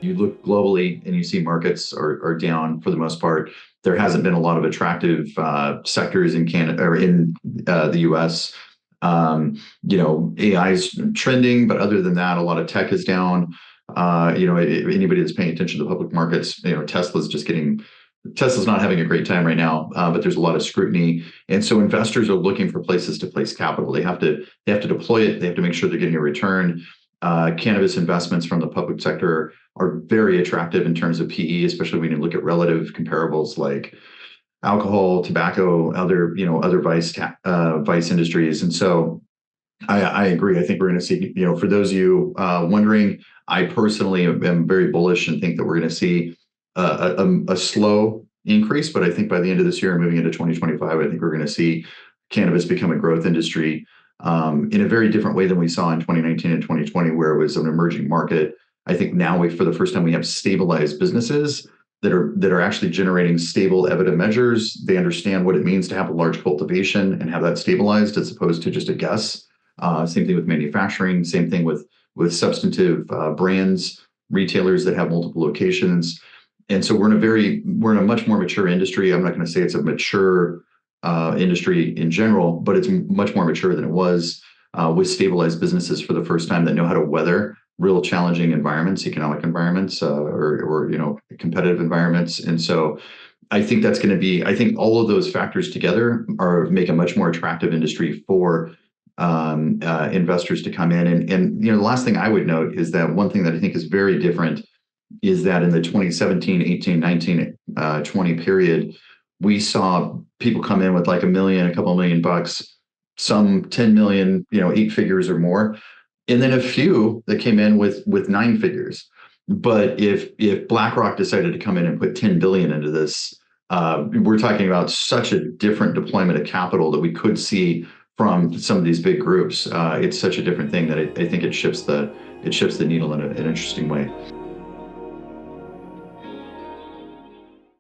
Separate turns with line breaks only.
You look globally and you see markets are down for the most part. There hasn't been a lot of attractive sectors in Canada or in the US. AI is trending, but other than that, a lot of tech is down. Anybody that's paying attention to the public markets, Tesla's not having a great time right now, but there's a lot of scrutiny, and so investors are looking for places to place capital. They have to deploy it. They have to make sure they're getting a return. Cannabis investments from the public sector are very attractive in terms of PE, especially when you look at relative comparables like alcohol, tobacco, other vice industries. And so I agree. I think we're going to see, for those of you wondering, I personally am very bullish and think that we're going to see a slow increase, but I think by the end of this year and moving into 2025, I think we're going to see cannabis become a growth industry in a very different way than we saw in 2019 and 2020, where it was an emerging market. I think now for the first time, we have stabilized businesses that are actually generating stable EBITDA measures. They understand what it means to have a large cultivation and have that stabilized as opposed to just a guess. Same thing with manufacturing, same thing with substantive brands, retailers that have multiple locations. And so we're in a much more mature industry. I'm not going to say it's a mature industry in general, but it's much more mature than it was, with stabilized businesses for the first time that know how to weather real challenging environments, economic environments, or competitive environments. And so I think I think all of those factors together make a much more attractive industry for investors to come in. And the last thing I would note is that one thing that I think is very different is that in the 2017, 18, 19, 20 period, we saw people come in with like $1 million, a couple of $1 million, some 10 million, 8 figures or more, and then a few that came in with 9 figures. But if BlackRock decided to come in and put 10 billion into this, we're talking about such a different deployment of capital that we could see from some of these big groups. It's such a different thing that I think it shifts the needle in an interesting way.